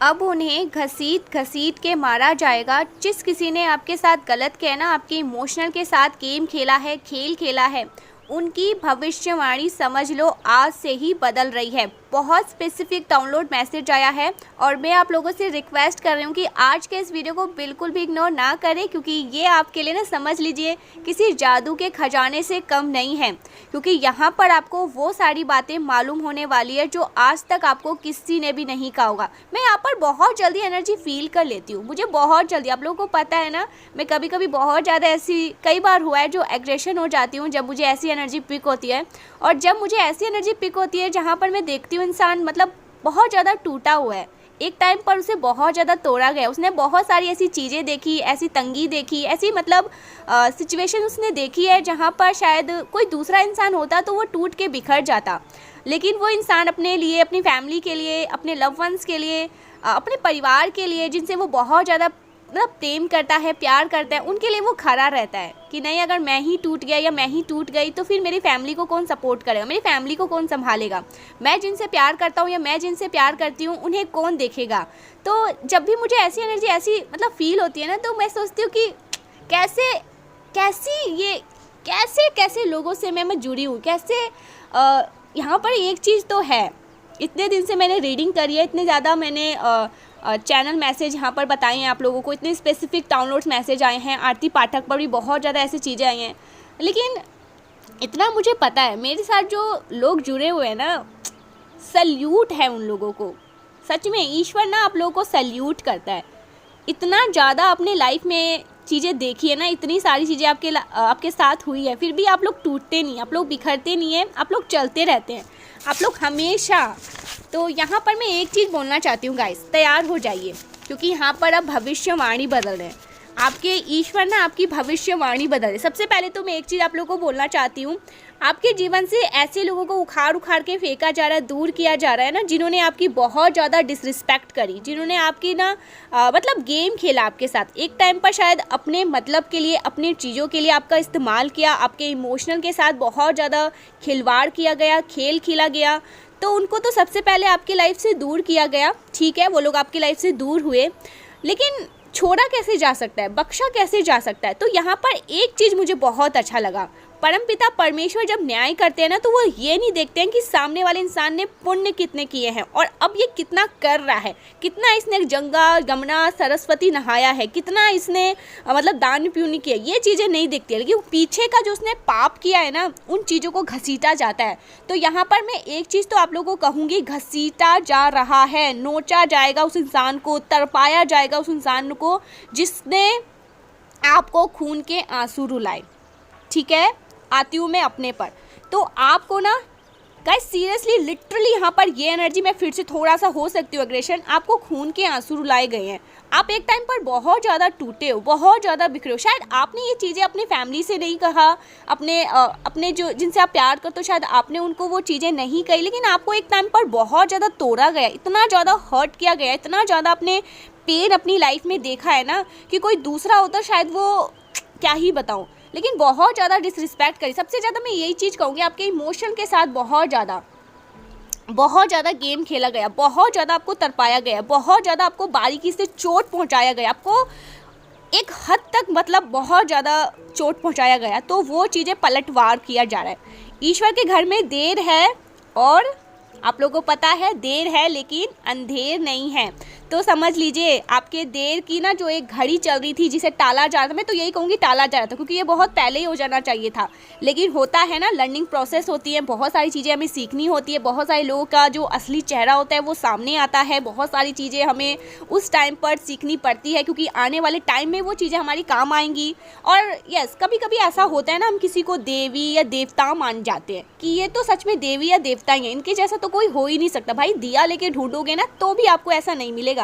अब उन्हें घसीट घसीट के मारा जाएगा। जिस किसी ने आपके साथ गलत किया ना, आपके इमोशनल के साथ गेम खेला है, खेल खेला है, उनकी भविष्यवाणी समझ लो आज से ही बदल रही है। बहुत स्पेसिफिक डाउनलोड मैसेज आया है और मैं आप लोगों से रिक्वेस्ट कर रही हूँ कि आज के इस वीडियो को बिल्कुल भी इग्नोर ना करें, क्योंकि ये आपके लिए ना, समझ लीजिए, किसी जादू के खजाने से कम नहीं है। क्योंकि यहाँ पर आपको वो सारी बातें मालूम होने वाली है जो आज तक आपको किसी ने भी नहीं कहा होगा। मैं यहाँ पर बहुत जल्दी एनर्जी फील कर लेती हूँ, मुझे बहुत जल्दी, आप लोगों को पता है ना, मैं कभी कभी बहुत ज़्यादा ऐसी, कई बार हुआ है जो एग्रेशन हो जाती हूँ जब मुझे ऐसी एनर्जी पिक होती है। और जब मुझे ऐसी एनर्जी पिक होती है जहाँ पर मैं देखती हूँ इंसान मतलब बहुत ज़्यादा टूटा हुआ है, एक टाइम पर उसे बहुत ज़्यादा तोड़ा गया, उसने बहुत सारी ऐसी चीज़ें देखी, ऐसी तंगी देखी, ऐसी मतलब सिचुएशन उसने देखी है जहाँ पर शायद कोई दूसरा इंसान होता तो वो टूट के बिखर जाता। लेकिन वो इंसान अपने लिए, अपनी फैमिली के लिए, अपने लव वंस के लिए, अपने परिवार के लिए, जिनसे वो बहुत ज़्यादा मतलब प्रेम करता है, प्यार करता है, उनके लिए वो खड़ा रहता है कि नहीं, अगर मैं ही टूट गया या मैं ही टूट गई तो फिर मेरी फैमिली को कौन सपोर्ट करेगा, मेरी फैमिली को कौन संभालेगा, मैं जिनसे प्यार करता हूँ या मैं जिनसे प्यार करती हूँ उन्हें कौन देखेगा। तो जब भी मुझे ऐसी एनर्जी ऐसी मतलब फील होती है ना, तो मैं सोचती हूँ कि कैसे लोगों से मैं जुड़ी हूँ, कैसे यहाँ पर एक चीज़ तो है, इतने दिन से मैंने रीडिंग करी है, इतने ज़्यादा मैंने चैनल मैसेज यहाँ पर बताए हैं आप लोगों को, इतने स्पेसिफिक डाउनलोड्स मैसेज आए हैं, आरती पाठक पर भी बहुत ज़्यादा ऐसी चीज़ें आई हैं। लेकिन इतना मुझे पता है, मेरे साथ जो लोग जुड़े हुए हैं ना, सल्यूट है उन लोगों को, सच में ईश्वर ना आप लोगों को सल्यूट करता है। इतना ज़्यादा अपने लाइफ में चीज़ें देखी है ना, इतनी सारी चीज़ें आपके साथ हुई है, फिर भी आप लोग टूटते नहीं, आप लोग बिखरते नहीं हैं, आप लोग चलते रहते हैं, आप लोग हमेशा। तो यहाँ पर मैं एक चीज़ बोलना चाहती हूँ गाइस, तैयार हो जाइए, क्योंकि यहाँ पर अब भविष्यवाणी बदल रहे हैं, आपके ईश्वर ना आपकी भविष्यवाणी बदल रहे। सबसे पहले तो मैं एक चीज़ आप लोगों को बोलना चाहती हूँ, आपके जीवन से ऐसे लोगों को उखाड़ उखाड़ के फेंका जा रहा है, दूर किया जा रहा है ना, जिन्होंने आपकी बहुत ज़्यादा डिसरिस्पेक्ट करी, जिन्होंने आपकी ना मतलब गेम खेला आपके साथ, एक टाइम पर शायद अपने मतलब के लिए, अपनी चीज़ों के लिए आपका इस्तेमाल किया, आपके इमोशनल के साथ बहुत ज़्यादा खिलवाड़ किया गया, खेल खेला गया, तो उनको तो सबसे पहले आपकी लाइफ से दूर किया गया। ठीक है, वो लोग आपकी लाइफ से दूर हुए, लेकिन छोड़ा कैसे जा सकता है, बख्शा कैसे जा सकता है। तो यहाँ पर एक चीज़ मुझे बहुत अच्छा लगा, परमपिता परमेश्वर जब न्याय करते हैं ना, तो वो ये नहीं देखते हैं कि सामने वाले इंसान ने पुण्य कितने किए हैं और अब ये कितना कर रहा है, कितना इसने गंगा यमुना सरस्वती नहाया है, कितना इसने मतलब दान पुण्य किया, ये चीज़ें नहीं देखती है, लेकिन पीछे का जो उसने पाप किया है ना, उन चीज़ों को घसीटा जाता है। तो यहाँ पर मैं एक चीज़ तो आप लोगों को कहूँगी, घसीटा जा रहा है, नोचा जाएगा उस इंसान को, तड़पाया जाएगा उस इंसान को जिसने आपको खून के आंसू रुलाए। ठीक है, आती हूँ मैं अपने पर। तो आपको ना गाइस सीरियसली लिटरली यहाँ पर ये एनर्जी, मैं फिर से थोड़ा सा हो सकती हूँ एग्रेशन, आपको खून के आंसू रुलाए गए हैं, आप एक टाइम पर बहुत ज़्यादा टूटे हो, बहुत ज़्यादा बिखरे हो। शायद आपने ये चीज़ें अपनी फैमिली से नहीं कहा, अपने जो जिनसे आप प्यार करते हो, शायद आपने उनको वो चीज़ें नहीं कही, लेकिन आपको एक टाइम पर बहुत ज़्यादा तोड़ा गया, इतना ज़्यादा हर्ट किया गया, इतना ज़्यादा अपने पेन अपनी लाइफ में देखा है ना कि कोई दूसरा होता शायद वो क्या ही बताऊँ, लेकिन बहुत ज़्यादा डिसरिस्पेक्ट करी। सबसे ज़्यादा मैं यही चीज़ कहूँगी, आपके इमोशन के साथ बहुत ज़्यादा गेम खेला गया, बहुत ज़्यादा आपको तरपाया गया, बहुत ज़्यादा आपको बारीकी से चोट पहुँचाया गया, आपको एक हद तक मतलब बहुत ज़्यादा चोट पहुँचाया गया। तो वो चीज़ें पलटवार किया जा रहा है। ईश्वर के घर में देर है और आप लोगों को पता है देर है लेकिन अंधेर नहीं है। तो समझ लीजिए आपके देर की ना जो एक घड़ी चल रही थी जिसे टाला जा रहा था, मैं तो यही कहूँगी टाला जा रहा था, क्योंकि ये बहुत पहले ही हो जाना चाहिए था, लेकिन होता है ना, लर्निंग प्रोसेस होती है, बहुत सारी चीज़ें हमें सीखनी होती है, बहुत सारे लोगों का जो असली चेहरा होता है वो सामने आता है, बहुत सारी चीज़ें हमें उस टाइम पर सीखनी पड़ती है, क्योंकि आने वाले टाइम में वो चीज़ें हमारी काम आएंगी। और यस, कभी कभी ऐसा होता है ना, हम किसी को देवी या देवता मान जाते हैं कि ये तो सच में देवी या देवता ही है, इनके जैसा तो कोई हो ही नहीं सकता। भाई दिया लेके ढूंढोगे ना तो भी आपको ऐसा नहीं मिलेगा,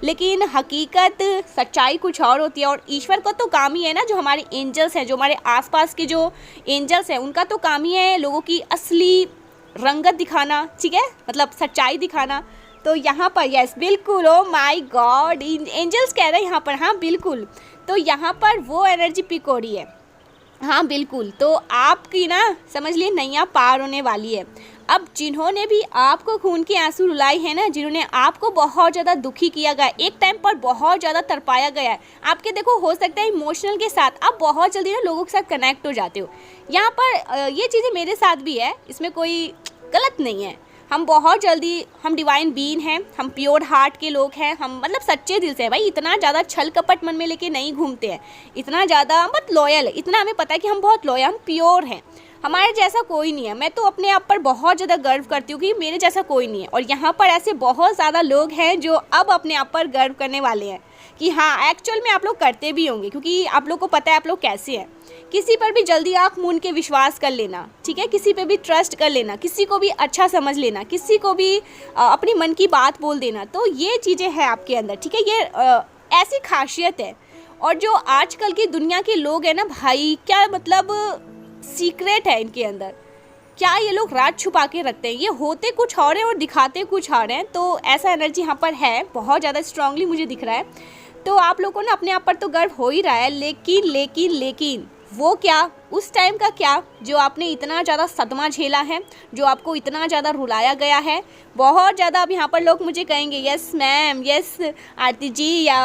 लेकिन हकीकत सच्चाई कुछ और होती है। और ईश्वर का तो काम ही है ना, जो हमारे एंजल्स हैं, जो हमारे आसपास के जो एंजल्स हैं, उनका तो काम ही है लोगों की असली रंगत दिखाना, ठीक है, मतलब सच्चाई दिखाना। तो यहाँ पर यस बिल्कुल, ओ माय गॉड, एंजल्स कह रहे हैं यहाँ पर, हाँ बिल्कुल। तो यहाँ पर वो एनर्जी पिक हो रही है, हाँ बिल्कुल। तो आपकी ना समझ लिए नैया पार होने वाली है। अब जिन्होंने भी आपको खून के आंसू रुलाए हैं ना, जिन्होंने आपको बहुत ज़्यादा दुखी किया गया, एक टाइम पर बहुत ज़्यादा तड़पाया गया है आपके, देखो हो सकता है इमोशनल के साथ आप बहुत जल्दी ना लोगों के साथ कनेक्ट हो जाते हो। यहाँ पर ये चीज़ें मेरे साथ भी है, इसमें कोई गलत नहीं है। हम बहुत जल्दी, हम डिवाइन बीन हैं, हम प्योर हार्ट के लोग हैं, हम मतलब सच्चे दिल से हैं भाई, इतना ज़्यादा छल कपट मन में लेके नहीं घूमते हैं, इतना ज़्यादा बहुत लॉयल है, इतना हमें पता है कि हम बहुत लॉयल, हम प्योर हैं, हमारे जैसा कोई नहीं है। मैं तो अपने आप पर बहुत ज़्यादा गर्व करती हूँ कि मेरे जैसा कोई नहीं है। और यहाँ पर ऐसे बहुत ज़्यादा लोग हैं जो अब अपने आप पर गर्व करने वाले हैं कि हाँ एक्चुअल में आप लोग करते भी होंगे, क्योंकि आप लोग को पता है आप लोग कैसे हैं। किसी पर भी जल्दी आँख मूंद के विश्वास कर लेना, ठीक है, किसी पे भी ट्रस्ट कर लेना, किसी को भी अच्छा समझ लेना, किसी को भी अपनी मन की बात बोल देना, तो ये चीज़ें हैं आपके अंदर, ठीक है, ये ऐसी खासियत है। और जो आजकल की दुनिया के लोग हैं ना भाई, क्या मतलब सीक्रेट है इनके अंदर, क्या ये लोग राज छुपा के रखते हैं, ये होते कुछ और हैं और दिखाते कुछ और हैं। तो ऐसा एनर्जी यहाँ पर है, बहुत ज़्यादा स्ट्रांगली मुझे दिख रहा है। तो आप लोगों को ना अपने आप पर तो गर्व हो ही रहा है, लेकिन वो क्या, उस टाइम का क्या जो आपने इतना ज़्यादा सदमा झेला है, जो आपको इतना ज़्यादा रुलाया गया है, बहुत ज़्यादा। अब यहाँ पर लोग मुझे कहेंगे यस मैम, यस आरती जी, या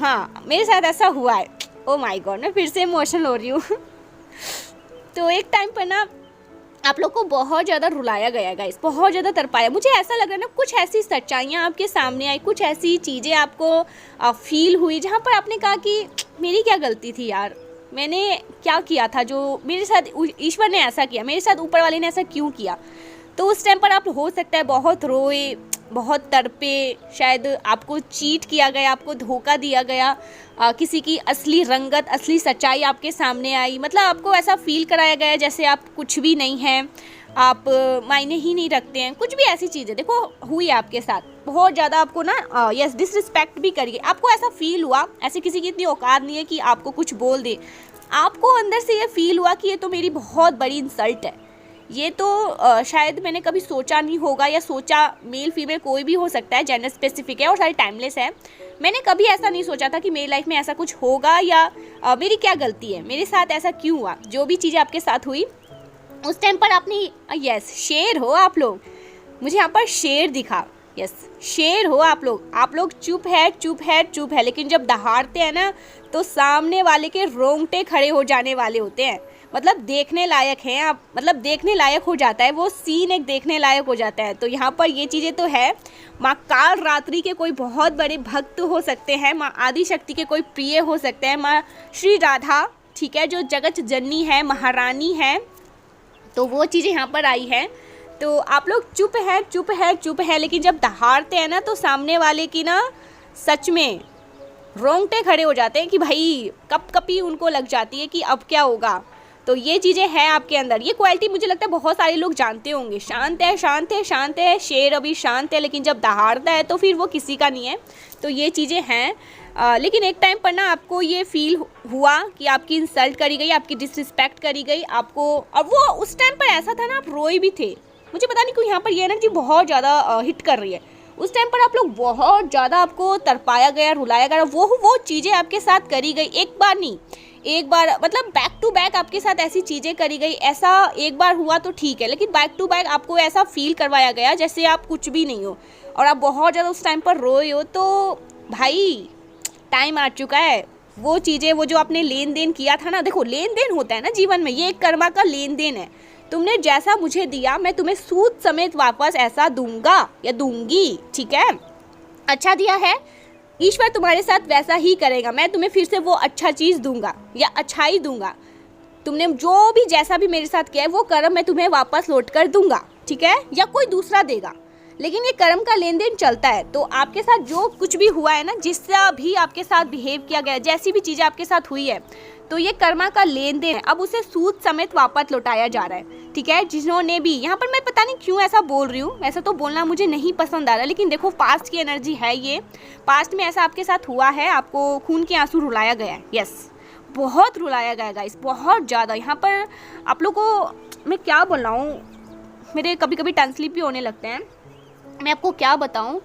हाँ मेरे साथ ऐसा हुआ है। ओ माय गॉड, मैं फिर से इमोशनल हो रही हूँ। तो एक टाइम पर ना आप लोग को बहुत ज़्यादा रुलाया गया गाइस, बहुत ज़्यादा तड़पाया। मुझे ऐसा लग रहा है ना कुछ ऐसी सच्चाइयाँ आपके सामने आई, कुछ ऐसी चीज़ें आपको फील हुई जहाँ पर आपने कहा कि मेरी क्या गलती थी यार, मैंने क्या किया था जो मेरे साथ ईश्वर ने ऐसा किया, मेरे साथ ऊपर वाले ने ऐसा क्यों किया। तो उस टाइम पर आप हो सकता है बहुत रोए, बहुत तड़पे, शायद आपको चीट किया गया, आपको धोखा दिया गया, किसी की असली रंगत, असली सच्चाई आपके सामने आई, मतलब आपको ऐसा फील कराया गया जैसे आप कुछ भी नहीं हैं, आप मायने ही नहीं रखते हैं, कुछ भी ऐसी चीज़ें देखो हुई आपके साथ। बहुत ज़्यादा आपको ना यस डिसरिस्पेक्ट भी करिए, आपको ऐसा फील हुआ, ऐसे किसी की इतनी औकात नहीं है कि आपको कुछ बोल दे, आपको अंदर से ये फील हुआ कि ये तो मेरी बहुत बड़ी इंसल्ट है, ये तो शायद मैंने कभी सोचा नहीं होगा, या सोचा, मेल फीमेल कोई भी हो सकता है, जेंडर स्पेसिफिक है और सारी टाइमलेस है, मैंने कभी ऐसा नहीं सोचा था कि मेरी लाइफ में ऐसा कुछ होगा, या मेरी क्या गलती है, मेरे साथ ऐसा क्यों हुआ। जो भी चीज़ें आपके साथ हुई उस टाइम पर आपने यस शेर हो आप लोग, मुझे यहाँ पर शेर दिखा, यस शेर हो आप लोग चुप है, लेकिन जब दहाड़ते हैं ना तो सामने वाले के रोंगटे खड़े हो जाने वाले होते हैं, मतलब देखने लायक हैं आप, मतलब देखने लायक हो जाता है वो सीन, एक देखने लायक हो जाता है। तो यहाँ पर ये चीज़ें तो है। माँ काल रात्रि के कोई बहुत बड़े भक्त हो सकते हैं, माँ आदि शक्ति के कोई प्रिय हो सकते हैं, माँ श्री राधा, ठीक है, जो जगत जननी है, महारानी है, तो वो चीज़ें यहाँ पर आई हैं। तो आप लोग चुप है, लेकिन जब दहाड़ते हैं ना तो सामने वाले की ना सच में रोंगटे खड़े हो जाते हैं कि भाई कपकपी उनको लग जाती है कि अब क्या होगा। तो ये चीज़ें हैं आपके अंदर, ये क्वालिटी मुझे लगता है बहुत सारे लोग जानते होंगे। शांत है, शेर अभी शांत है, लेकिन जब दहाड़ता है तो फिर वो किसी का नहीं है। तो ये चीज़ें हैं। लेकिन एक टाइम पर ना आपको ये फील हुआ कि आपकी इंसल्ट करी गई, आपकी डिसरिस्पेक्ट करी गई आपको, और वो उस टाइम पर ऐसा था ना आप रोए भी थे। मुझे पता नहीं क्यों यहाँ पर ये एनर्जी बहुत ज़्यादा हिट कर रही है। उस टाइम पर आप लोग बहुत ज़्यादा, आपको तड़पाया गया, रुलाया गया, वो चीज़ें आपके साथ करी गई, एक बार नहीं, एक बार मतलब बैक टू बैक आपके साथ ऐसी चीज़ें करी गई। ऐसा एक बार हुआ तो ठीक है, लेकिन बैक टू बैक आपको ऐसा फील करवाया गया जैसे आप कुछ भी नहीं हो, और आप बहुत ज़्यादा उस टाइम पर रोए हो। तो भाई टाइम आ चुका है, वो चीज़ें, वो जो आपने लेन देन किया था ना, देखो लेन देन होता है ना जीवन में, ये एक कर्मा का लेन देन है। तुमने जैसा मुझे दिया मैं तुम्हें सूद समेत वापस ऐसा दूंगा या दूंगी, ठीक है। अच्छा दिया है, ईश्वर तुम्हारे साथ वैसा ही करेगा, मैं तुम्हें फिर से वो अच्छा चीज़ दूंगा या अच्छाई दूंगा। तुमने जो भी जैसा भी मेरे साथ किया है वो कर्म मैं तुम्हें वापस लौट कर दूंगा, ठीक है, या कोई दूसरा देगा, लेकिन ये कर्म का लेन देन चलता है। तो आपके साथ जो कुछ भी हुआ है ना, जिससे भी आपके साथ बिहेव किया गया, जैसी भी चीज़ें आपके साथ हुई है, तो ये कर्मा का लेन देन है, अब उसे सूद समेत वापस लौटाया जा रहा है, ठीक है। जिन्होंने भी यहाँ पर, मैं पता नहीं क्यों ऐसा बोल रही हूँ, ऐसा तो बोलना मुझे नहीं पसंद आ रहा, लेकिन देखो पास्ट की एनर्जी है ये, पास्ट में ऐसा आपके साथ हुआ है, आपको खून के आंसू रुलाया गया है, यस बहुत रुलाया गया गाइस, बहुत ज़्यादा। यहाँ पर आप लोग को मैं क्या बोल रहा हूँ, मेरे कभी कभी टंग स्लिप भी होने लगते हैं, मैं आपको क्या बताऊँ।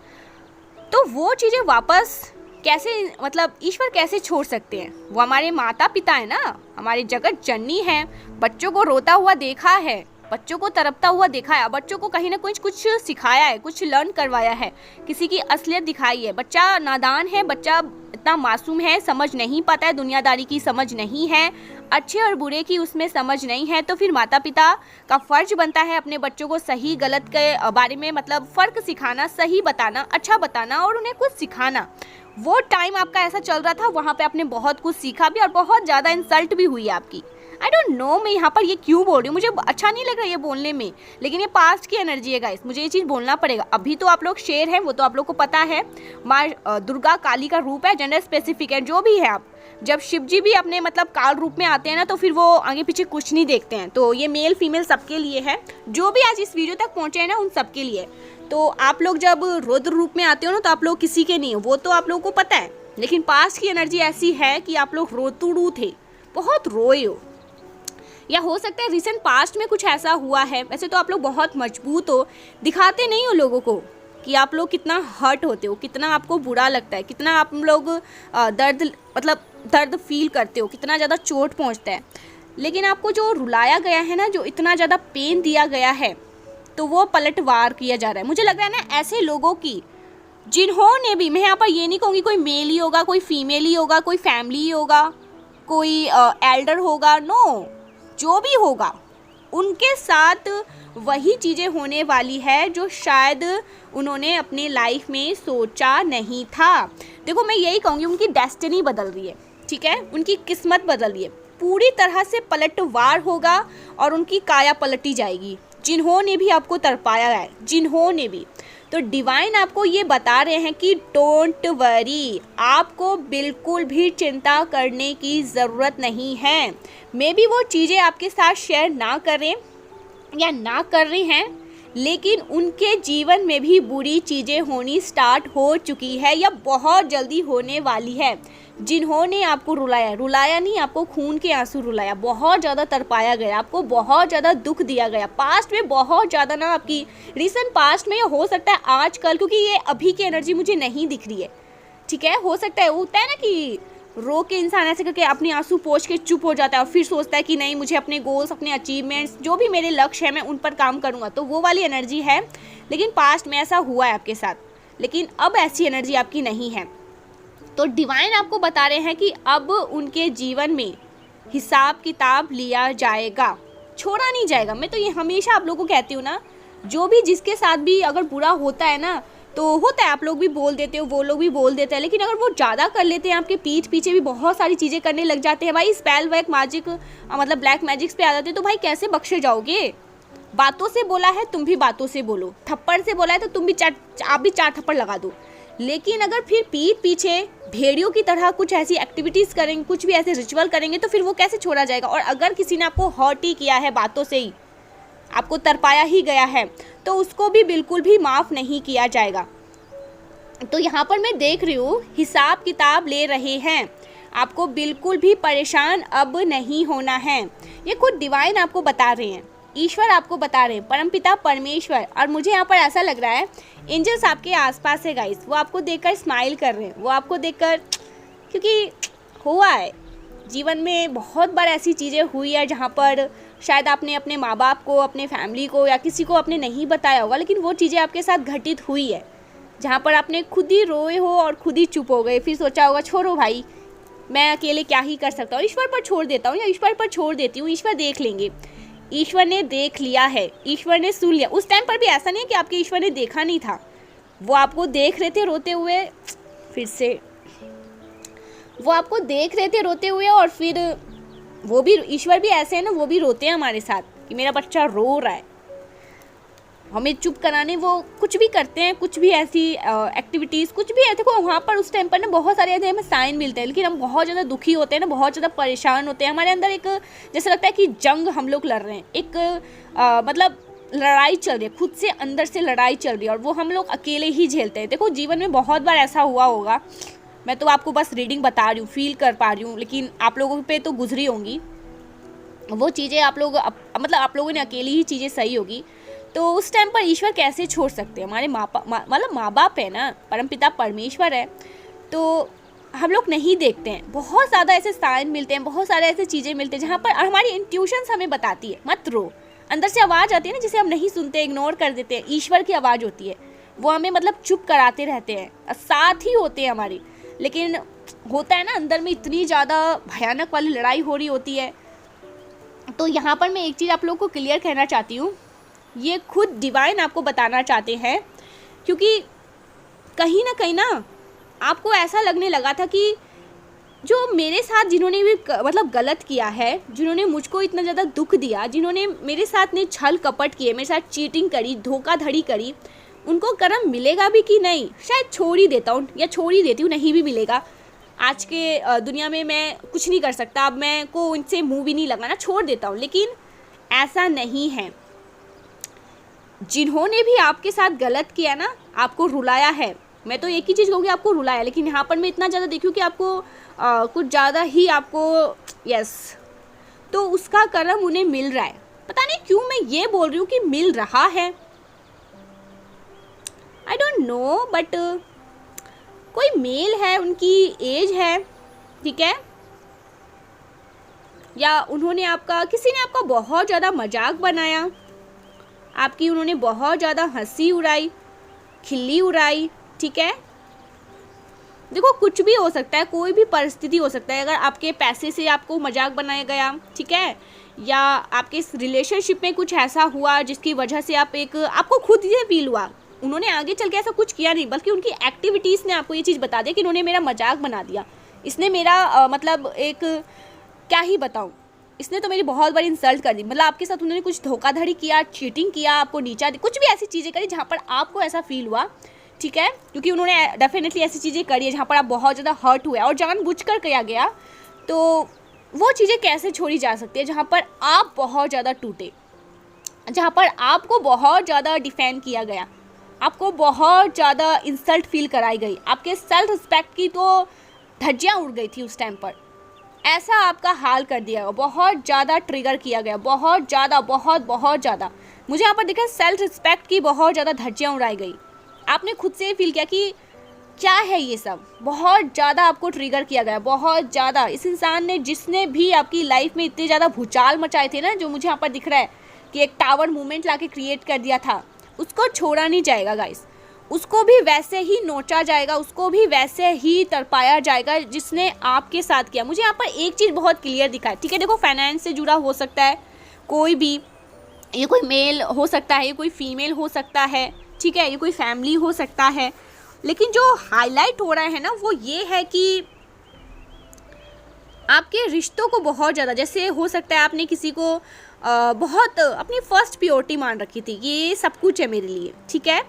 तो वो चीज़ें वापस कैसे, मतलब ईश्वर कैसे छोड़ सकते हैं, वो हमारे माता पिता है ना, हमारे जगत जननी है, बच्चों को रोता हुआ देखा है, बच्चों को तड़पता हुआ दिखाया, बच्चों को कहीं ना कहीं कुछ सिखाया है, कुछ लर्न करवाया है, किसी की असलियत दिखाई है। बच्चा नादान है, बच्चा इतना मासूम है, समझ नहीं पाता है, दुनियादारी की समझ नहीं है, अच्छे और बुरे की उसमें समझ नहीं है। तो फिर माता पिता का फ़र्ज बनता है अपने बच्चों को सही गलत के बारे में मतलब फ़र्क सिखाना, सही बताना, अच्छा बताना और उन्हें कुछ सिखाना। वो टाइम आपका ऐसा चल रहा था, वहाँ पे आपने बहुत कुछ सीखा भी और बहुत ज़्यादा इंसल्ट भी हुई है आपकी। आई डोंट नो मैं यहाँ पर ये क्यों बोल रही हूँ, मुझे अच्छा नहीं लग रहा ये बोलने में, लेकिन ये पास्ट की एनर्जी है गाइस, मुझे ये चीज़ बोलना पड़ेगा। अभी तो आप लोग शेर हैं, वो तो आप लोग को पता है, माँ दुर्गा काली का रूप है, जेंडर स्पेसिफिक है, जो भी है आप। जब शिव जी भी अपने मतलब काल रूप में आते हैं ना, तो फिर वो आगे पीछे कुछ नहीं देखते हैं। तो ये मेल फीमेल सबके लिए है, जो भी आज इस वीडियो तक पहुँचे हैं ना उन सबके लिए। तो आप लोग जब रुद्र रूप में आते हो ना, तो आप लोग किसी के नहीं हो, वो तो आप लोगों को पता है। लेकिन पास्ट की एनर्जी ऐसी है कि आप लोग रोतुड़ू थे, बहुत रोए हो, या हो सकता है रिसेंट पास्ट में कुछ ऐसा हुआ है। वैसे तो आप लोग बहुत मजबूत हो, दिखाते नहीं हो लोगों को कि आप लोग कितना हर्ट होते हो, कितना आपको बुरा लगता है, कितना आप लोग दर्द फील करते हो, कितना ज़्यादा चोट पहुंचता है। लेकिन आपको जो रुलाया गया है ना, जो इतना ज़्यादा पेन दिया गया है, तो वो पलटवार किया जा रहा है। मुझे लग रहा है ना ऐसे लोगों की जिन्होंने भी, मैं यहाँ पर ये नहीं कहूँगी कोई मेल ही होगा, कोई फीमेल ही होगा, कोई फैमिली ही होगा, कोई एल्डर होगा, नो, जो भी होगा उनके साथ वही चीज़ें होने वाली है जो शायद उन्होंने अपने लाइफ में सोचा नहीं था। देखो मैं यही कहूँगी, उनकी डेस्टिनी बदल रही है, ठीक है, उनकी किस्मत बदल रही है, पूरी तरह से पलटवार होगा और उनकी काया पलटी जाएगी, जिन्होंने भी आपको तड़पाया है, जिन्होंने भी। तो डिवाइन आपको ये बता रहे हैं कि डोंट वरी, आपको बिल्कुल भी चिंता करने की ज़रूरत नहीं है। मे बी वो चीज़ें आपके साथ शेयर ना करें या ना कर रहे हैं, लेकिन उनके जीवन में भी बुरी चीज़ें होनी स्टार्ट हो चुकी है या बहुत जल्दी होने वाली है। जिन्होंने आपको रुलाया नहीं, आपको खून के आंसू रुलाया, बहुत ज़्यादा तड़पाया गया, आपको बहुत ज़्यादा दुख दिया गया पास्ट में, बहुत ज़्यादा ना आपकी रिसेंट पास्ट में, या हो सकता है आजकल, क्योंकि ये अभी की एनर्जी मुझे नहीं दिख रही है, ठीक है। हो सकता है, होता है ना कि रो के इंसान ऐसे करके अपने आंसू पोंछ के चुप हो जाता है और फिर सोचता है कि नहीं, मुझे अपने गोल्स, अपने अचीवमेंट्स, जो भी मेरे लक्ष्य है मैं उन पर काम करूँगा, तो वो वाली एनर्जी है। लेकिन पास्ट में ऐसा हुआ है आपके साथ, लेकिन अब ऐसी एनर्जी आपकी नहीं है। तो डिवाइन आपको बता रहे हैं कि अब उनके जीवन में हिसाब किताब लिया जाएगा, छोड़ा नहीं जाएगा। मैं तो ये हमेशा आप लोगों को कहती हूँ ना, जो भी जिसके साथ भी अगर बुरा होता है ना, तो होता है, आप लोग भी बोल देते हो, वो लोग भी बोल देते हैं, लेकिन अगर वो ज़्यादा कर लेते हैं, आपके पीठ पीछे भी बहुत सारी चीज़ें करने लग जाते हैं, भाई स्पेल वर्क मैजिक मतलब ब्लैक मैजिक्स पे आ जाते हैं, तो भाई कैसे बख्शे जाओगे। बातों से बोला है, तुम भी बातों से बोलो, थप्पड़ से बोला है तो तुम भी आप भी 4 थप्पड़ लगा दो। लेकिन अगर फिर पीठ पीछे भेड़ियों की तरह कुछ ऐसी एक्टिविटीज़ करेंगे, कुछ भी ऐसे रिचुअल करेंगे, तो फिर वो कैसे छोड़ा जाएगा। और अगर किसी ने आपको हर्ट ही किया है, बातों से ही आपको तरपाया ही गया है, तो उसको भी बिल्कुल भी माफ़ नहीं किया जाएगा। तो यहाँ पर मैं देख रही हूँ हिसाब किताब ले रहे हैं, आपको बिल्कुल भी परेशान अब नहीं होना है। ये खुद डिवाइन आपको बता रहे हैं, ईश्वर आपको बता रहे हैं, परमपिता परमेश्वर। और मुझे यहाँ पर ऐसा लग रहा है एंजल्स आपके आसपास है गाइस, वो आपको देखकर स्माइल कर रहे हैं, वो आपको देखकर, क्योंकि हुआ है जीवन में बहुत बार ऐसी चीज़ें हुई है जहाँ पर शायद आपने अपने माँ बाप को, अपने फैमिली को या किसी को आपने नहीं बताया होगा, लेकिन वो चीज़ें आपके साथ घटित हुई है जहाँ पर आपने खुद ही रोए हो और खुद ही चुप हो गए, फिर सोचा होगा छोड़ो भाई, मैं अकेले क्या ही कर सकता हूँ, ईश्वर पर छोड़ देता हूँ या ईश्वर पर छोड़ देती हूँ, ईश्वर देख लेंगे। ईश्वर ने देख लिया है, ईश्वर ने सुन लिया। उस टाइम पर भी ऐसा नहीं है कि आपके ईश्वर ने देखा नहीं था, वो आपको देख रहे थे रोते हुए, फिर से वो आपको देख रहे थे रोते हुए, और फिर वो भी, ईश्वर भी ऐसे है ना, वो भी रोते हैं हमारे साथ कि मेरा बच्चा रो रहा है, हमें चुप कराने वो कुछ भी करते हैं, कुछ भी ऐसी एक्टिविटीज़, कुछ भी है। देखो वहाँ पर उस टाइम पर ना बहुत सारे ऐसे हमें साइन मिलते हैं, लेकिन हम बहुत ज़्यादा दुखी होते हैं ना, बहुत ज़्यादा परेशान होते हैं, हमारे अंदर एक जैसे लगता है कि जंग हम लोग लड़ रहे हैं, एक मतलब लड़ाई चल रही है, खुद से अंदर से लड़ाई चल रही है, और वो हम लोग अकेले ही झेलते हैं। देखो जीवन में बहुत बार ऐसा हुआ होगा, मैं तो आपको बस रीडिंग बता रही हूँ, फील कर पा रही हूँ, लेकिन आप लोगों पे तो गुजरी होंगी वो चीज़ें, आप लोग मतलब आप लोगों ने अकेली ही चीज़ें सही होगी। तो उस टाइम पर ईश्वर कैसे छोड़ सकते हैं, हमारे मतलब माँ बाप है ना, परमपिता परमेश्वर है, तो हम लोग नहीं देखते हैं। बहुत ज़्यादा ऐसे साइन मिलते हैं, बहुत सारे ऐसे चीज़ें मिलते हैं जहाँ पर हमारी इंट्यूशंस हमें बताती है मत रो, अंदर से आवाज़ आती है ना, जिसे हम नहीं सुनते, इग्नोर कर देते हैं, ईश्वर की आवाज़ होती है, वो हमें मतलब चुप कराते रहते हैं, साथ ही होते हैं हमारी, लेकिन होता है ना अंदर में इतनी ज़्यादा भयानक वाली लड़ाई हो रही होती है। तो यहाँ पर मैं एक चीज़ आप लोगों को क्लियर कहना चाहती हूँ, ये खुद डिवाइन आपको बताना चाहते हैं, क्योंकि कहीं ना आपको ऐसा लगने लगा था कि जो मेरे साथ जिन्होंने भी मतलब गलत किया है, जिन्होंने मुझको इतना ज़्यादा दुख दिया, जिन्होंने मेरे साथ ने छल कपट किए, मेरे साथ चीटिंग करी, धोखाधड़ी करी, उनको कर्म मिलेगा भी कि नहीं, शायद छोड़ ही देता हूँ या छोड़ ही देती हूँ, नहीं भी मिलेगा। आज के दुनिया में मैं कुछ नहीं कर सकता, अब मैं को इनसे मुँह भी नहीं लगाना, छोड़ देता हूँ। लेकिन ऐसा नहीं है, जिन्होंने भी आपके साथ गलत किया ना, आपको रुलाया है, मैं तो एक ही चीज़ कहूँगी, आपको रुलाया, लेकिन यहाँ पर मैं इतना ज़्यादा देखूँ कि आपको कुछ ज़्यादा ही आपको यस, तो उसका कर्म उन्हें मिल रहा है। पता नहीं क्यों मैं ये बोल रही हूँ कि मिल रहा है, आई डोंट नो, बट कोई मेल है, उनकी एज है, ठीक है, या उन्होंने आपका, किसी ने आपका बहुत ज़्यादा मजाक बनाया, आपकी उन्होंने बहुत ज़्यादा हंसी उड़ाई, खिल्ली उड़ाई, ठीक है। देखो कुछ भी हो सकता है, कोई भी परिस्थिति हो सकता है, अगर आपके पैसे से आपको मजाक बनाया गया, ठीक है, या आपके इस रिलेशनशिप में कुछ ऐसा हुआ जिसकी वजह से आपको खुद ये फील हुआ, उन्होंने आगे चल के ऐसा कुछ किया नहीं, बल्कि उनकी एक्टिविटीज़ ने आपको ये चीज़ बता दिया कि इन्होंने मेरा मजाक बना दिया, इसने मेरा मतलब एक क्या ही बताऊँ, इसने तो मेरी बहुत बड़ी इंसल्ट कर दी, मतलब आपके साथ उन्होंने कुछ धोखाधड़ी किया, चीटिंग किया, आपको नीचा दी, कुछ भी ऐसी चीज़ें करी जहाँ पर आपको ऐसा फील हुआ, ठीक है, क्योंकि उन्होंने डेफिनेटली ऐसी चीज़ें करी है जहाँ पर आप बहुत ज़्यादा हर्ट हुए और जानबूझकर किया गया। तो वो चीज़ें कैसे छोड़ी जा सकती है जहाँ पर आप बहुत ज़्यादा टूटे, जहाँ पर आपको बहुत ज़्यादा डिफेंड किया गया, आपको बहुत ज़्यादा इंसल्ट फील कराई गई, आपके सेल्फ रिस्पेक्ट की तो धज्जियाँ उड़ गई थी उस टाइम पर, ऐसा आपका हाल कर दिया गया, बहुत ज़्यादा ट्रिगर किया गया, बहुत ज़्यादा, बहुत ज़्यादा। मुझे यहाँ पर देखा सेल्फ रिस्पेक्ट की बहुत ज़्यादा धज्जियाँ उड़ाई गई, आपने खुद से फील किया कि क्या है ये सब, बहुत ज़्यादा आपको ट्रिगर किया गया, बहुत ज़्यादा। इस इंसान ने, जिसने भी आपकी लाइफ में इतने ज़्यादा भूचाल मचाए थे ना, जो मुझे यहाँ पर दिख रहा है कि एक टावर मूवमेंट लाके क्रिएट कर दिया था, उसको छोड़ा नहीं जाएगा गाइस, उसको भी वैसे ही नोचा जाएगा, उसको भी वैसे ही तड़पाया जाएगा जिसने आपके साथ किया। मुझे यहाँ पर एक चीज़ बहुत क्लियर दिखा है, ठीक है, देखो फाइनेंस से जुड़ा हो सकता है कोई भी, ये कोई मेल हो सकता है, ये कोई फीमेल हो सकता है, ठीक है, ये कोई फैमिली हो सकता है, लेकिन जो हाईलाइट हो रहा है ना वो ये है कि आपके रिश्तों को बहुत ज़्यादा, जैसे हो सकता है आपने किसी को बहुत अपनी फर्स्ट प्योरिटी मान रखी थी, ये सब कुछ है मेरे लिए, ठीक है,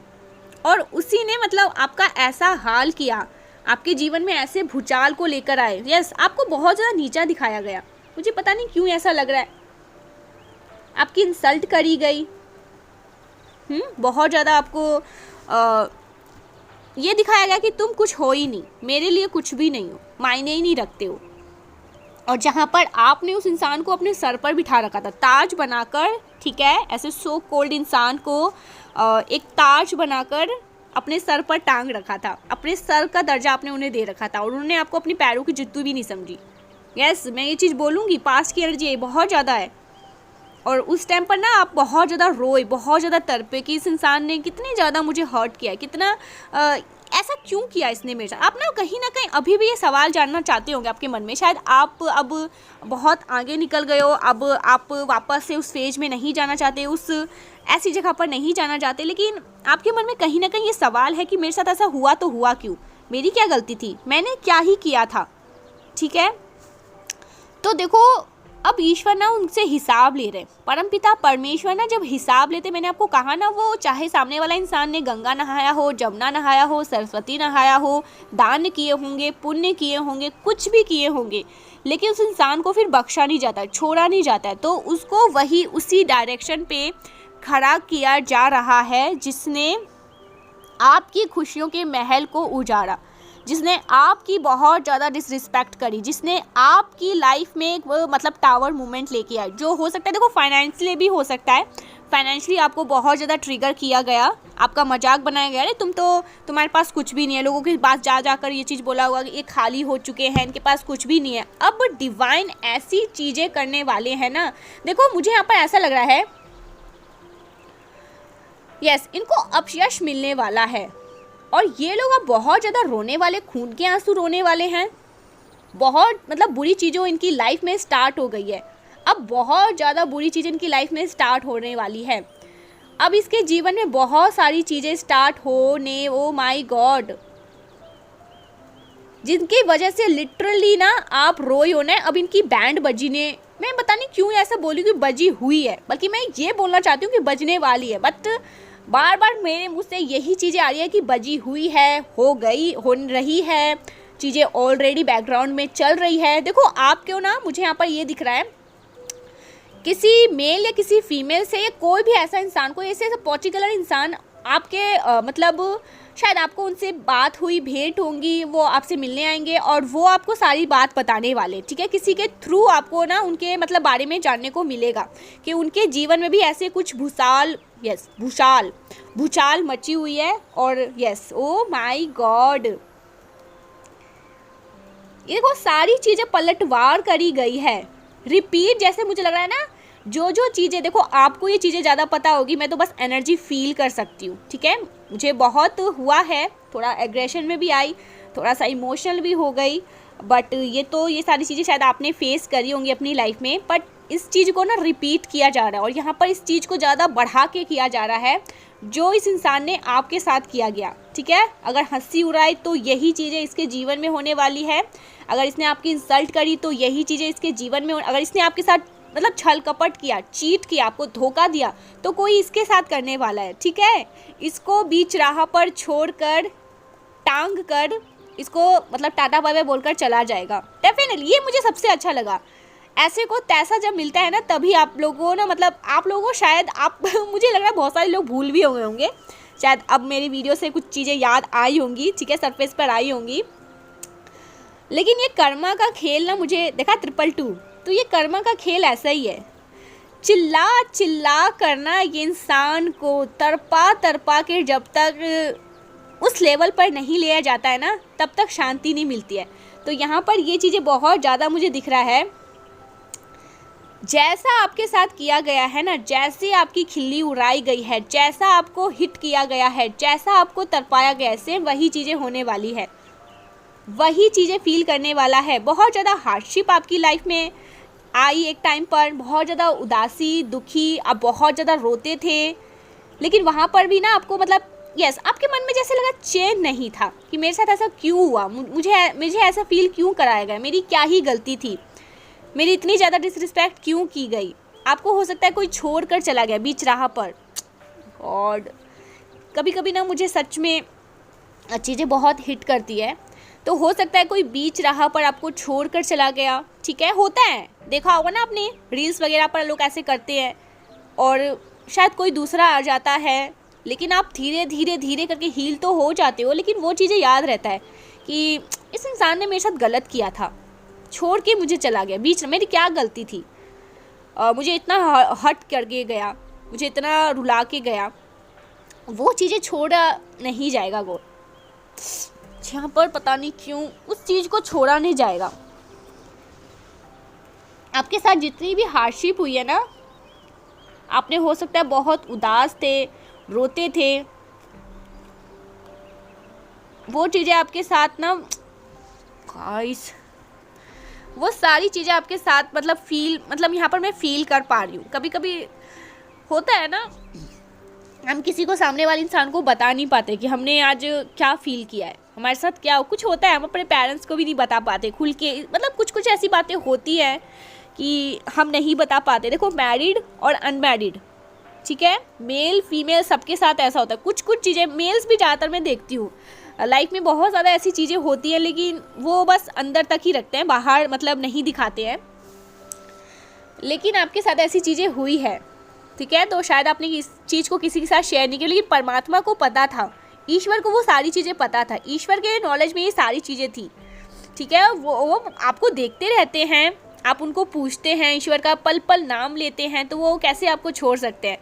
और उसी ने मतलब आपका ऐसा हाल किया, आपके जीवन में ऐसे भूचाल को लेकर आए, यस, आपको बहुत ज़्यादा नीचा दिखाया गया, मुझे पता नहीं क्यों ऐसा लग रहा है, आपकी इंसल्ट करी गई, बहुत ज़्यादा आपको ये दिखाया गया कि तुम कुछ हो ही नहीं, मेरे लिए कुछ भी नहीं हो, मायने ही नहीं रखते हो। और जहाँ पर आपने उस इंसान को अपने सर पर बिठा रखा था, ताज बनाकर, ठीक है, ऐसे सो कोल्ड इंसान को एक ताज बनाकर अपने सर पर टांग रखा था, अपने सर का दर्जा आपने उन्हें दे रखा था, और उन्होंने आपको अपनी पैरों की जुत्ती भी नहीं समझी। यस, मैं ये चीज़ बोलूँगी, पास्ट की एनर्जी बहुत ज़्यादा है, और उस टाइम पर ना आप बहुत ज़्यादा रोए, बहुत ज़्यादा तड़पे कि इस इंसान ने कितनी ज़्यादा मुझे हर्ट किया है, कितना ऐसा क्यों किया इसने मेरे साथ। आप ना कहीं अभी भी ये सवाल जानना चाहते होंगे आपके मन में, शायद आप अब बहुत आगे निकल गए हो, अब आप वापस से उस फेज में नहीं जाना चाहते, उस ऐसी जगह पर नहीं जाना चाहते, लेकिन आपके मन में कहीं ना कहीं ये सवाल है कि मेरे साथ ऐसा हुआ तो हुआ क्यों, मेरी क्या गलती थी, मैंने क्या ही किया था, ठीक है। तो देखो अब ईश्वर ना उनसे हिसाब ले रहे, परमपिता परमेश्वर ना जब हिसाब लेते, मैंने आपको कहा ना, वो चाहे सामने वाला इंसान ने गंगा नहाया हो, जमुना नहाया हो, सरस्वती नहाया हो, दान किए होंगे, पुण्य किए होंगे, कुछ भी किए होंगे, लेकिन उस इंसान को फिर बख्शा नहीं जाता है, छोड़ा नहीं जाता है, तो उसको वही उसी डायरेक्शन पे खड़ा किया जा रहा है जिसने आपकी खुशियों के महल को उजाड़ा, जिसने आपकी बहुत ज़्यादा डिसरिस्पेक्ट करी, जिसने आपकी लाइफ में एक मतलब टावर मूवमेंट लेके आए, जो हो सकता है देखो फाइनेंशियली भी हो सकता है, फाइनेंशियली आपको बहुत ज़्यादा ट्रिगर किया गया, आपका मजाक बनाया गया, अरे तुम्हारे पास कुछ भी नहीं है, लोगों के पास जा जाकर ये चीज़ बोला हुआ कि ये खाली हो चुके हैं, इनके पास कुछ भी नहीं है। अब डिवाइन ऐसी चीज़ें करने वाले हैं ना, देखो मुझे यहाँ पर ऐसा लग रहा है यस, इनको अपयश मिलने वाला है और ये लोग अब बहुत ज़्यादा रोने वाले, खून के आंसू रोने वाले हैं। बहुत मतलब बुरी चीज़ों इनकी लाइफ में स्टार्ट हो गई है। अब बहुत ज़्यादा बुरी चीज़ इनकी लाइफ में स्टार्ट होने वाली है। अब इसके जीवन में बहुत सारी चीज़ें स्टार्ट होने, ओ माय गॉड, जिनकी वजह से लिटरली ना आप रोई हो ना। अब इनकी बैंड बजने, मैं पता नहीं क्यों ऐसा बोली कि बजी हुई है, बल्कि मैं ये बोलना चाहती हूँ कि बजने वाली है, बट बार बार मेरे मुँह से यही चीज़ें आ रही है कि बजी हुई है, हो गई, हो रही है, चीज़ें ऑलरेडी बैकग्राउंड में चल रही है। देखो आप क्यों ना, मुझे यहाँ पर ये दिख रहा है किसी मेल या किसी फीमेल से, या कोई भी ऐसा इंसान, कोई ऐसे पर्टिकुलर इंसान आपके मतलब शायद आपको उनसे बात हुई, भेंट होंगी, वो आपसे मिलने आएंगे और वो आपको सारी बात बताने वाले, ठीक है। किसी के थ्रू आपको ना उनके मतलब बारे में जानने को मिलेगा कि उनके जीवन में भी ऐसे कुछ भूचाल मची हुई है। और यस, ओ माय गॉड, ये देखो सारी चीज़ें पलटवार करी गई है, रिपीट, जैसे मुझे लग रहा है ना जो चीज़ें, देखो आपको ये चीज़ें ज़्यादा पता होगी, मैं तो बस एनर्जी फील कर सकती हूँ, ठीक है। मुझे बहुत हुआ है, थोड़ा एग्रेशन में भी आई, थोड़ा सा इमोशनल भी हो गई, बट ये सारी चीज़ें शायद आपने फेस करी होंगी अपनी लाइफ में, बट इस चीज़ को ना रिपीट किया जा रहा है और यहाँ पर इस चीज़ को ज़्यादा बढ़ा के किया जा रहा है जो इस इंसान ने आपके साथ किया गया, ठीक है। अगर हंसी उड़ाई तो यही चीज़ें इसके जीवन में होने वाली है। अगर इसने आपकी इंसल्ट करी तो यही चीज़ें इसके जीवन में, अगर इसने आपके साथ मतलब छल कपट किया, चीट किया, आपको धोखा दिया, तो कोई इसके साथ करने वाला है, ठीक है। इसको बीच राह पर छोड़कर, टांग कर, इसको मतलब टाटा बाय बाय बोलकर चला जाएगा डेफिनेटली। ये मुझे सबसे अच्छा लगा। ऐसे को तैसा जब मिलता है ना, तभी आप लोगों ना मतलब आप लोगों शायद आप मुझे लग रहा है बहुत सारे लोग भूल भी हुए होंगे शायद, अब मेरी वीडियो से कुछ चीज़ें याद आई होंगी, ठीक है, सरफेस पर आई होंगी। लेकिन ये कर्मा का खेल ना, मुझे देखा 222, तो ये कर्मा का खेल ऐसा ही है, चिल्ला चिल्ला करना ये इंसान को तरपा तरपा के जब तक उस लेवल पर नहीं लिया जाता है ना, तब तक शांति नहीं मिलती है। तो यहाँ पर ये चीज़ें बहुत ज़्यादा मुझे दिख रहा है, जैसा आपके साथ किया गया है ना, जैसे आपकी खिल्ली उड़ाई गई है, जैसा आपको हिट किया गया है, जैसा आपको तरपाया गया है, सेम वही चीज़ें होने वाली है, वही चीज़ें फील करने वाला है। बहुत ज़्यादा हार्डशिप आपकी लाइफ में आई एक टाइम पर, बहुत ज़्यादा उदासी, दुखी, आप बहुत ज़्यादा रोते थे, लेकिन वहाँ पर भी ना आपको मतलब यस, आपके मन में जैसे लगा चैन नहीं था कि मेरे साथ ऐसा क्यों हुआ, मुझे ऐसा फील क्यों कराया गया, मेरी क्या ही गलती थी, मेरी इतनी ज़्यादा डिसरिस्पेक्ट क्यों की गई। आपको हो सकता है कोई छोड़ कर चला गया बीच राह पर। गॉड, कभी कभी ना मुझे सच में चीज़ें बहुत हिट करती है। तो हो सकता है कोई बीच राह पर आपको छोड़ कर चला गया, ठीक है, होता है, देखा होगा ना आपने रील्स वगैरह पर लोग ऐसे करते हैं, और शायद कोई दूसरा आ जाता है, लेकिन आप धीरे धीरे धीरे करके हील तो हो जाते हो, लेकिन वो चीज़ें याद रहता है कि इस इंसान ने मेरे साथ गलत किया था, छोड़ के मुझे चला गया बीच, मेरी क्या गलती थी, मुझे इतना हट करके गया, मुझे इतना रुला के गया, वो चीज़ें छोड़ा नहीं जाएगा। गो यहाँ पर पता नहीं क्यों उस चीज़ को छोड़ा नहीं जाएगा। आपके साथ जितनी भी हार्डशिप हुई है ना, आपने हो सकता है बहुत उदास थे, रोते थे, वो चीज़ें आपके साथ ना गाइस, वो सारी चीज़ें आपके साथ मतलब यहाँ पर मैं फील कर पा रही हूँ। कभी कभी होता है ना, हम किसी को, सामने वाले इंसान को बता नहीं पाते कि हमने आज क्या फील किया है, हमारे साथ क्या कुछ होता है, हम अपने पेरेंट्स को भी नहीं बता पाते खुल के, मतलब कुछ ऐसी बातें होती हैं कि हम नहीं बता पाते। देखो मैरिड और अनमैरिड, ठीक है, मेल फीमेल सबके साथ ऐसा होता है। कुछ चीज़ें मेल्स भी ज़्यादातर मैं देखती हूँ लाइफ में, बहुत ज़्यादा ऐसी चीज़ें होती हैं, लेकिन वो बस अंदर तक ही रखते हैं, बाहर मतलब नहीं दिखाते हैं। लेकिन आपके साथ ऐसी चीज़ें हुई है, ठीक है, तो शायद आपने इस चीज़ को किसी के साथ शेयर नहीं की, लेकिन परमात्मा को पता था, ईश्वर को वो सारी चीज़ें पता था, ईश्वर के नॉलेज में ये सारी चीज़ें थी, ठीक है। वो आपको देखते रहते हैं, आप उनको पूछते हैं, ईश्वर का पल पल नाम लेते हैं, तो वो कैसे आपको छोड़ सकते हैं।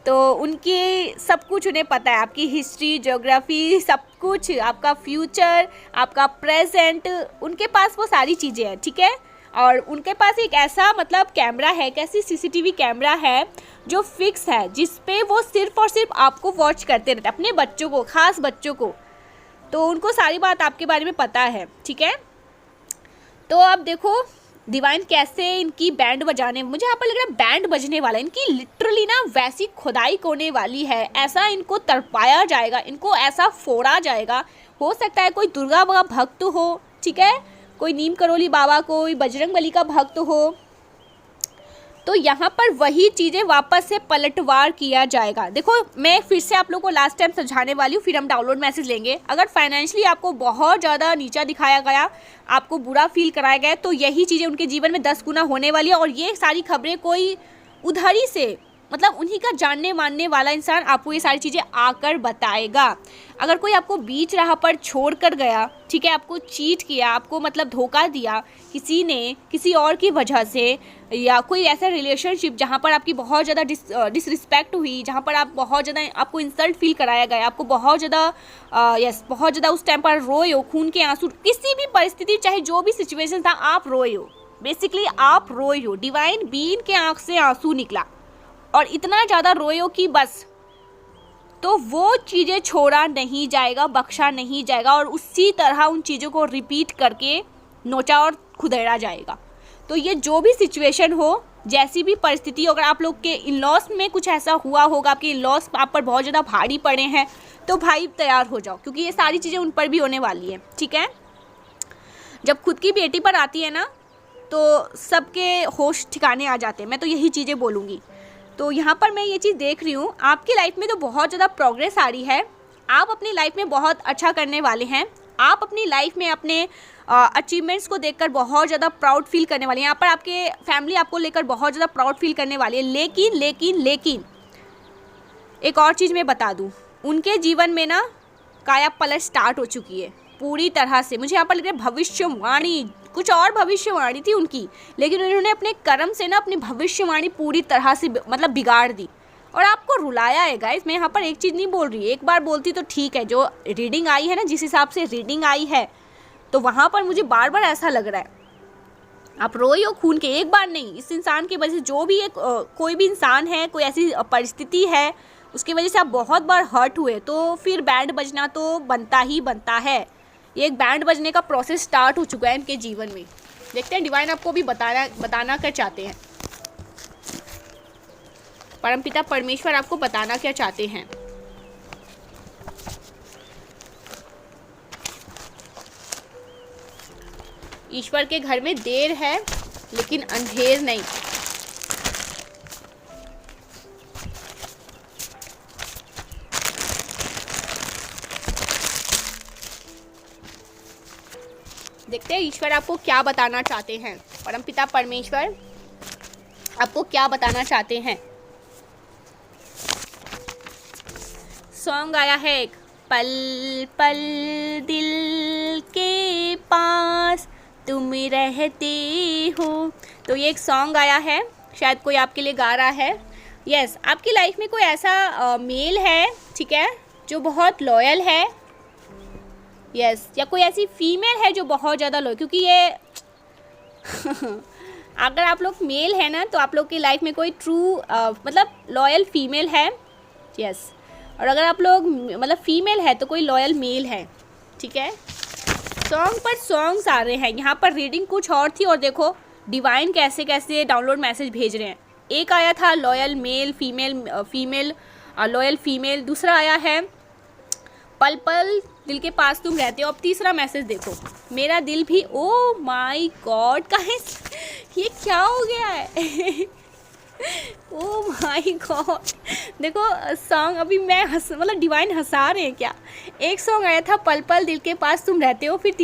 तो उनके सब कुछ उन्हें पता है, आपकी हिस्ट्री, ज्योग्राफी, सब कुछ, आपका फ्यूचर, आपका प्रेजेंट, उनके पास वो सारी चीज़ें हैं, ठीक है। और उनके पास एक ऐसा मतलब कैमरा है, कैसी सीसीटीवी कैमरा है जो फिक्स है, जिस पे वो सिर्फ और सिर्फ आपको वॉच करते रहते हैं, अपने बच्चों को, ख़ास बच्चों को। तो उनको सारी बात आपके बारे में पता है, ठीक है। तो अब देखो डिवाइन कैसे इनकी बैंड बजाने, मुझे यहाँ पर लग रहा है बैंड बजने वाला है, इनकी लिटरली ना वैसी खुदाई होने वाली है, ऐसा इनको तड़पाया जाएगा, इनको ऐसा फोड़ा जाएगा। हो सकता है कोई दुर्गा का भक्त हो, ठीक है, कोई नीम करोली बाबा, कोई बजरंगबली का भक्त हो, तो यहाँ पर वही चीज़ें वापस से पलटवार किया जाएगा। देखो मैं फिर से आप लोगों को लास्ट टाइम समझाने वाली हूँ, फिर हम डाउनलोड मैसेज लेंगे। अगर फाइनेंशियली आपको बहुत ज़्यादा नीचा दिखाया गया, आपको बुरा फील कराया गया, तो यही चीज़ें उनके जीवन में 10 गुना होने वाली है। और ये सारी खबरें कोई उधारी से, मतलब उन्हीं का जानने मानने वाला इंसान आपको ये सारी चीज़ें आकर बताएगा। अगर कोई आपको बीच राह पर छोड़ कर गया, ठीक है, आपको चीट किया, आपको मतलब धोखा दिया किसी ने, किसी और की वजह से, या कोई ऐसा रिलेशनशिप जहाँ पर आपकी बहुत ज़्यादा डिसरिस्पेक्ट हुई, जहाँ पर आप बहुत ज़्यादा आपको इंसल्ट फील कराया गया, आपको बहुत ज़्यादा बहुत ज़्यादा उस टाइम पर रोए हो, खून के आंसू, किसी भी परिस्थिति, चाहे जो भी सिचुएशन था, आप रोए हो, बेसिकली आप रोए हो। डिवाइन बीन के आँख से आंसू निकला और इतना ज़्यादा रोए हो कि बस, तो वो चीज़ें छोड़ा नहीं जाएगा, बख्शा नहीं जाएगा, और उसी तरह उन चीज़ों को रिपीट करके नोचा और खुदेड़ा जाएगा। तो ये जो भी सिचुएशन हो, जैसी भी परिस्थिति, अगर आप लोग के इन लॉस में कुछ ऐसा हुआ होगा, आपके इन लॉस आप पर बहुत ज़्यादा भारी पड़े हैं, तो भाई तैयार हो जाओ, क्योंकि ये सारी चीज़ें उन पर भी होने वाली है, ठीक है। जब खुद की बेटी पर आती है ना, तो सबके होश ठिकाने आ जाते हैं, मैं तो यही चीज़ें बोलूँगी। तो यहाँ पर मैं ये चीज़ देख रही हूँ, आपकी लाइफ में तो बहुत ज़्यादा प्रोग्रेस आ रही है, आप अपनी लाइफ में बहुत अच्छा करने वाले हैं, आप अपनी लाइफ में अपने अचीवमेंट्स को देखकर बहुत ज़्यादा प्राउड फील करने वाले हैं। यहाँ पर आपके फैमिली आपको लेकर बहुत ज़्यादा प्राउड फील करने वाली है। लेकिन लेकिन लेकिन एक और चीज़ मैं बता दूँ, उनके जीवन में ना काया पलट स्टार्ट हो चुकी है पूरी तरह से। मुझे यहाँ पर लग रहा है भविष्यवाणी, कुछ और भविष्यवाणी थी उनकी, लेकिन उन्होंने अपने कर्म से ना अपनी भविष्यवाणी पूरी तरह से मतलब बिगाड़ दी और आपको रुलाया है गाइस। मैं यहाँ पर एक चीज़ नहीं बोल रही, एक बार बोलती तो ठीक है, जो रीडिंग आई है ना, जिस हिसाब से रीडिंग आई है, तो वहाँ पर मुझे बार बार ऐसा लग रहा है आप रोई हो खून के, एक बार नहीं, इस इंसान की वजह से, जो भी एक कोई भी इंसान है, कोई ऐसी परिस्थिति है, उसकी वजह से आप बहुत बार हर्ट हुए, तो फिर बैंड बजना तो बनता ही बनता है। ये एक बैंड बजने का प्रोसेस स्टार्ट हो चुका है इनके जीवन में। देखते हैं डिवाइन आपको भी बताना क्या चाहते हैं, परमपिता परमेश्वर आपको बताना क्या चाहते हैं। ईश्वर के घर में देर है लेकिन अंधेर नहीं। देखते हैं ईश्वर आपको क्या बताना चाहते हैं, परमपिता परमेश्वर आपको क्या बताना चाहते हैं। सॉन्ग आया है एक, पल पल दिल के पास तुम रहते हो, तो ये एक सॉन्ग आया है, शायद कोई आपके लिए गा रहा है। यस, आपकी लाइफ में कोई ऐसा मेल है, ठीक है, जो बहुत लॉयल है, यस, या कोई ऐसी फीमेल है जो बहुत ज़्यादा लॉयल, क्योंकि ये अगर आप लोग मेल है ना, तो आप लोग की लाइफ में कोई ट्रू मतलब लॉयल फीमेल है, यस, और अगर आप लोग मतलब फीमेल है तो कोई लॉयल मेल है, ठीक है। सॉन्ग पर सॉन्ग्स आ रहे हैं, यहाँ पर रीडिंग कुछ और थी और देखो डिवाइन कैसे कैसे डाउनलोड मैसेज भेज रहे हैं। एक आया था loyal male female loyal female, दूसरा आया है पल पल दिल के पास तुम रहते हो। अब तीसरा मैसेज देखो, मेरा दिल भी, ओ माय गॉड गाइस, ये क्या हो गया है ओ माय गॉड। देखो सॉन्ग अभी मैं मतलब डिवाइन हंसा रहे हैं क्या। एक सॉन्ग आया था पल पल दिल के पास तुम रहते हो, फिर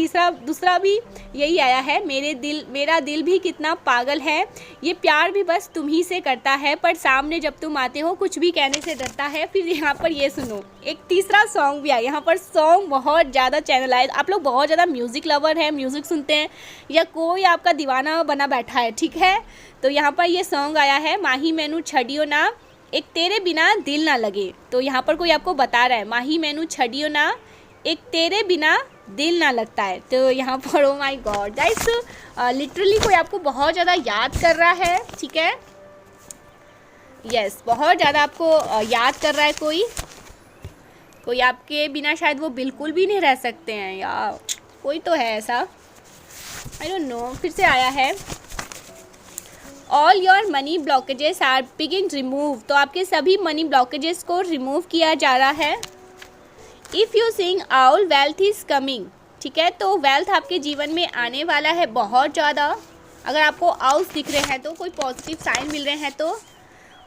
दूसरा भी यही आया है, मेरा दिल भी कितना पागल है, ये प्यार भी बस तुम ही से करता है, पर सामने जब तुम आते हो कुछ भी कहने से डरता है। फिर यहाँ पर ये सुनो, एक तीसरा सॉन्ग भी आया। यहाँ पर सॉन्ग बहुत ज़्यादा चैनल आए, आप लोग बहुत ज़्यादा म्यूज़िक लवर है, म्यूज़िक सुनते हैं, या कोई आपका दीवाना बना बैठा है, ठीक है, तो यहाँ पर ये सॉन्ग आया है, माही मैनू छड़ियो ना, एक तेरे बिना दिल ना लगे। तो यहाँ पर कोई आपको बता रहा है, माही मैनू छड़ियो ना, एक तेरे बिना दिल ना लगता है। तो यहाँ पर oh my God guys, literally कोई आपको बहुत ज़्यादा याद कर रहा है, ठीक है। यस, बहुत ज़्यादा आपको याद कर रहा है कोई आपके बिना शायद वो बिल्कुल भी नहीं रह सकते हैं, या कोई तो है ऐसा, आई डोंट नो। फिर से आया है, all your money blockages are begin remove. तो आपके सभी मनी ब्लॉकेजेस को रिमूव किया जा रहा है। If you sing owl wealth is coming, ठीक है। तो वेल्थ आपके जीवन में आने वाला है बहुत ज़्यादा। अगर आपको आउल्स दिख रहे हैं तो कोई पॉजिटिव साइन मिल रहे हैं तो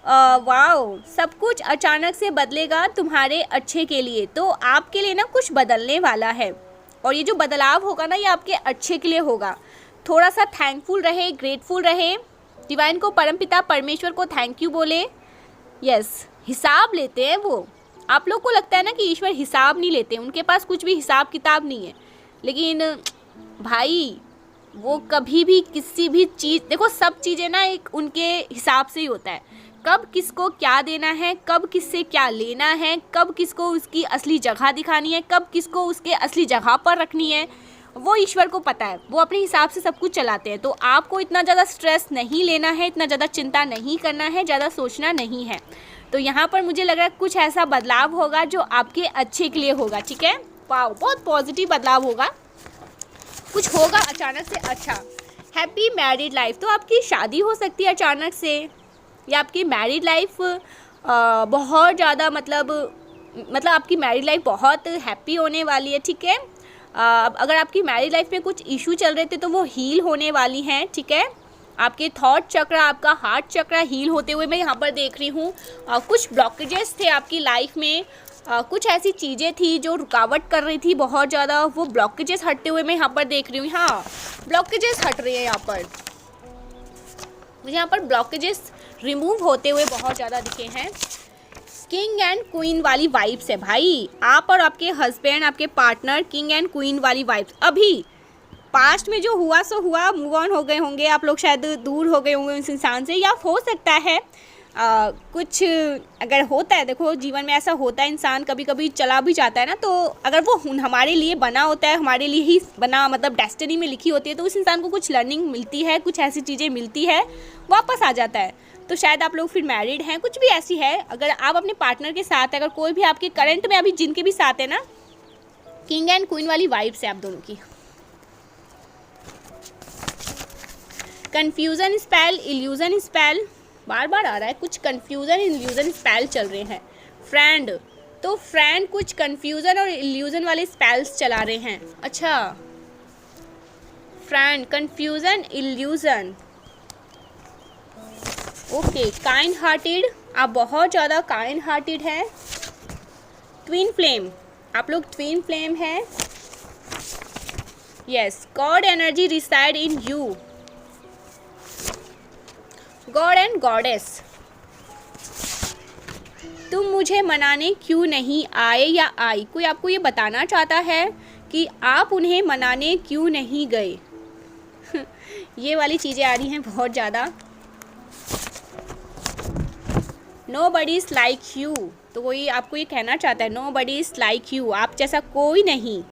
वाओ, सब कुछ अचानक से बदलेगा तुम्हारे अच्छे के लिए। तो आपके लिए ना कुछ बदलने वाला है, और ये जो बदलाव होगा ना ये आपके अच्छे के लिए होगा। थोड़ा सा थैंकफुल रहे, ग्रेटफुल रहे, डिवाइन को, परमपिता परमेश्वर को थैंक यू बोले। यस, हिसाब लेते हैं वो। आप लोग को लगता है ना कि ईश्वर हिसाब नहीं लेते, उनके पास कुछ भी हिसाब किताब नहीं है, लेकिन भाई वो कभी भी किसी भी चीज़, देखो सब चीज़ें ना एक उनके हिसाब से ही होता है। कब किसको क्या देना है, कब किससे क्या लेना है, कब किसको उसकी असली जगह दिखानी है, कब किसको उसके असली जगह पर रखनी है, वो ईश्वर को पता है। वो अपने हिसाब से सब कुछ चलाते हैं। तो आपको इतना ज़्यादा स्ट्रेस नहीं लेना है, इतना ज़्यादा चिंता नहीं करना है, ज़्यादा सोचना नहीं है। तो यहाँ पर मुझे लग रहा है कुछ ऐसा बदलाव होगा जो आपके अच्छे के लिए होगा, ठीक है। वाओ, बहुत पॉजिटिव बदलाव होगा, कुछ होगा अचानक से अच्छा। हैप्पी मैरिड लाइफ, तो आपकी शादी हो सकती है अचानक से, या आपकी मैरिड लाइफ बहुत ज़्यादा मतलब आपकी मैरिड लाइफ बहुत हैप्पी होने वाली है, ठीक है। अगर आपकी मैरिड लाइफ में कुछ इशू चल रहे थे तो वो हील होने वाली हैं, ठीक है। आपके थॉट चक्र, आपका हार्ट चक्र हील होते हुए मैं यहाँ पर देख रही हूँ। कुछ ब्लॉकेजेस थे आपकी लाइफ में, कुछ ऐसी चीज़ें थी जो रुकावट कर रही थी बहुत ज़्यादा, वो ब्लॉकेजेस हटते हुए मैं यहाँ पर देख रही हूँ। हाँ, ब्लॉकेजेस हट रहे हैं यहाँ पर, मुझे यहाँ पर ब्लॉकेजेस रिमूव होते हुए बहुत ज़्यादा दिखे हैं। किंग एंड क्वीन वाली वाइब्स है भाई, आप और आपके हस्बैंड, आपके पार्टनर किंग एंड क्वीन वाली वाइब्स। अभी पास्ट में जो हुआ सो हुआ, मूव ऑन हो गए होंगे आप लोग, शायद दूर हो गए होंगे उस इंसान से, या हो सकता है कुछ अगर होता है, देखो जीवन में ऐसा होता है, इंसान कभी कभी चला भी जाता है ना, तो अगर वो हमारे लिए बना होता है, हमारे लिए ही बना, मतलब डेस्टिनी में लिखी होती है, तो उस इंसान को कुछ लर्निंग मिलती है, कुछ ऐसी चीज़ें मिलती है, वापस आ जाता है। तो शायद आप लोग फिर मैरिड हैं, कुछ भी ऐसी है। अगर आप अपने पार्टनर के साथ, अगर कोई भी आपके करंट में अभी जिनके भी साथ है ना, किंग एंड क्वीन वाली वाइब्स है आप दोनों की। कन्फ्यूज़न स्पेल, इल्यूज़न स्पेल, बार बार आ रहा है, कुछ कन्फ्यूज़न इल्यूज़न स्पेल चल रहे हैं। फ्रेंड, तो फ्रेंड कुछ कन्फ्यूज़न और इल्यूज़न वाले स्पेल्स चला रहे हैं। अच्छा, friend, confusion, illusion, okay. Kind hearted, आप बहुत ज़्यादा काइंड हार्टेड हैं। ट्विन फ्लेम, आप लोग ट्विन फ्लेम हैं। Yes, God energy reside in you, God and goddess. तुम मुझे मनाने क्यों नहीं आए या आई, कोई आपको ये बताना चाहता है कि आप उन्हें मनाने क्यों नहीं गए। ये वाली चीज़ें आ रही हैं बहुत ज़्यादा। Nobody is like you, तो कोई आपको ये कहना चाहता है, Nobody is like you, आप जैसा कोई नहीं।